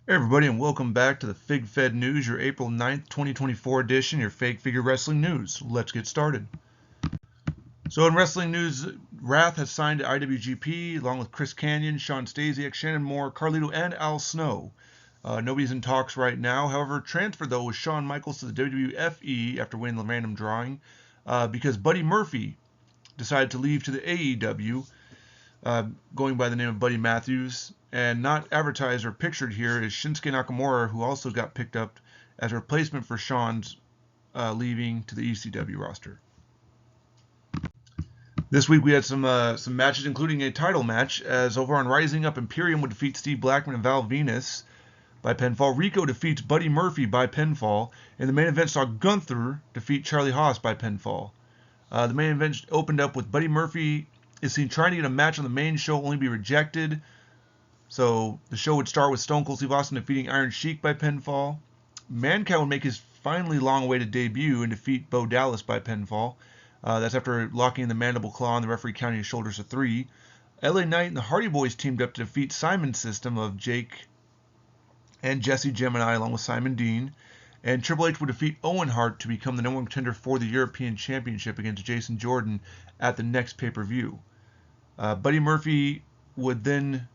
Hey everybody, and welcome back to the Fed News, your April 9th, 2024 edition, your fake figure wrestling news. Let's get started. So in wrestling news, Wrath has signed to IWGP along with Chris Kanyon, Sean Stasiak, Shannon Moore, Carlito, and Al Snow. Nobody's in talks right now. However, transfer though was Shawn Michaels to the WWFE after winning the random drawing because Buddy Murphy decided to leave to the AEW, going by the name of Buddy Matthews, and not advertised or pictured here is Shinsuke Nakamura, who also got picked up as a replacement for Shawn's leaving to the ECW roster. This week we had some matches, including a title match, as over on Rising Up, Imperium would defeat Steve Blackman and Val Venus by pinfall. Rico defeats Buddy Murphy by pinfall. And the main event saw Gunther defeat Charlie Haas by pinfall. The main event opened up with Buddy Murphy is seen trying to get a match on the main show, only be rejected. So the show would start with Stone Cold Steve Austin defeating Iron Sheik by pinfall. Mankind would make his finally long-awaited debut and defeat Bo Dallas by pinfall. That's after locking the mandible claw and the referee counting his shoulders to 3. LA Knight and the Hardy Boys teamed up to defeat Simon's System of Jake and Jesse Gemini along with Simon Dean. And Triple H would defeat Owen Hart to become the number one contender for the European Championship against Jason Jordan at the next pay-per-view. Buddy Murphy would then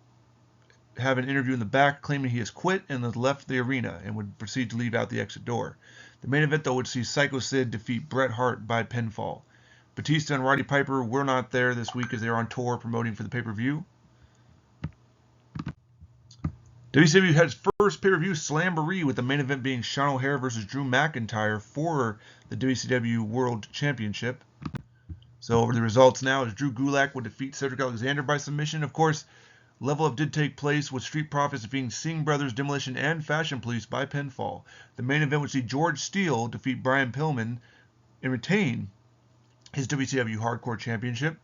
have an interview in the back claiming he has quit and has left the arena and would proceed to leave out the exit door. The main event, though, would see Psycho Sid defeat Bret Hart by pinfall. Batista and Roddy Piper were not there this week as they are on tour promoting for the pay-per-view. WCW had its first pay-per-view Slamboree, with the main event being Sean O'Haire versus Drew McIntyre for the WCW World Championship. So over the results now is Drew Gulak would defeat Cedric Alexander by submission. Of course, Level Up did take place with Street Profits defeating Singh Brothers, Demolition, and Fashion Police by pinfall. The main event would see George Steele defeat Brian Pillman and retain his WCW Hardcore Championship.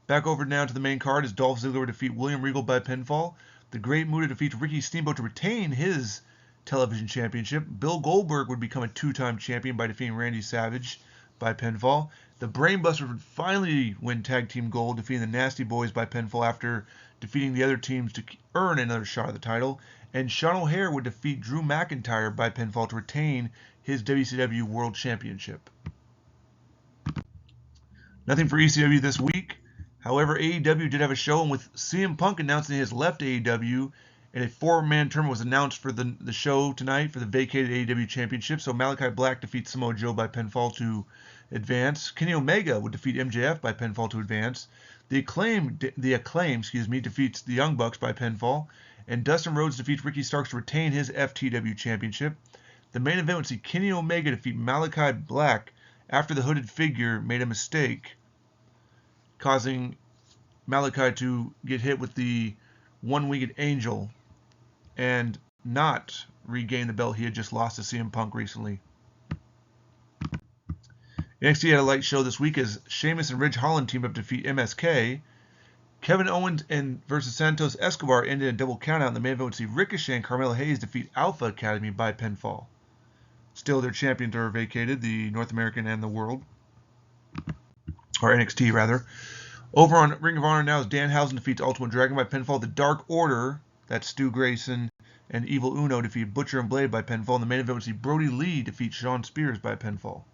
Back over now to the main card as Dolph Ziggler would defeat William Regal by pinfall. The Great Muta defeats Ricky Steamboat to retain his television championship. Bill Goldberg would become a two-time champion by defeating Randy Savage by pinfall. The Brainbusters would finally win Tag Team Gold, defeating the Nasty Boys by pinfall after defeating the other teams to earn another shot at the title. And Sean O'Haire would defeat Drew McIntyre by pinfall to retain his WCW World Championship. Nothing for ECW this week. However, AEW did have a show, and with CM Punk announcing he has left AEW, and a 4-man tournament was announced for the show tonight for the vacated AEW Championship. So Malachi Black defeats Samoa Joe by pinfall to advance. Kenny Omega would defeat MJF by pinfall to advance. The Acclaim defeats the Young Bucks by pinfall. And Dustin Rhodes defeats Ricky Starks to retain his FTW Championship. The main event would see Kenny Omega defeat Malachi Black after the hooded figure made a mistake, causing Malachi to get hit with the one-winged angel and not regain the belt he had just lost to CM Punk recently. NXT had a light show this week as Sheamus and Ridge Holland teamed up to defeat MSK. Kevin Owens versus Santos Escobar ended in a double countout. In the main event would see Ricochet and Carmelo Hayes defeat Alpha Academy by pinfall. Still, their champions are vacated, the North American and the World. Or NXT, rather. Over on Ring of Honor now is Danhausen defeats Ultimate Dragon by pinfall. The Dark Order, that's Stu Grayson and Evil Uno, defeat Butcher and Blade by pinfall. In the main event, we see Brody Lee defeat Shawn Spears by pinfall.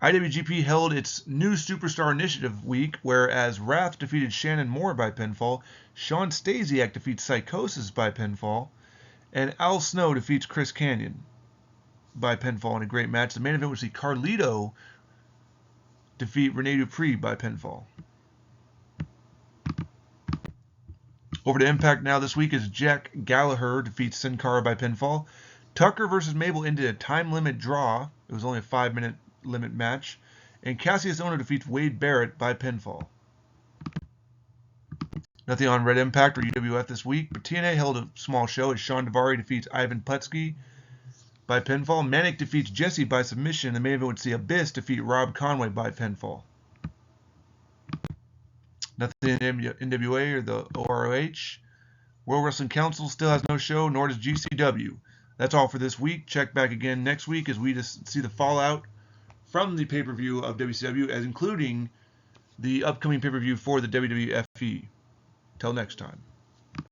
IWGP held its new Superstar Initiative week, whereas Wrath defeated Shannon Moore by pinfall, Sean Stasiak defeats Psychosis by pinfall, and Al Snow defeats Chris Kanyon by pinfall in a great match. The main event, we see Carlito defeat Rene Dupree by pinfall. Over to Impact now this week is Jack Gallagher defeats Sin Cara by pinfall. Tucker versus Mabel ended a time limit draw. It was only a 5-minute limit match. And Cassius Ohno defeats Wade Barrett by pinfall. Nothing on Red Impact or UWF this week, but TNA held a small show as Sean Daivari defeats Ivan Putski by pinfall. Manic defeats Jesse by submission. The main event would see Abyss defeat Rob Conway by pinfall. Nothing in NWA or the OROH. World Wrestling Council still has no show, nor does GCW. That's all for this week. Check back again next week as we just see the fallout from the pay-per-view of WCW, as including the upcoming pay-per-view for the WWFE. Till next time.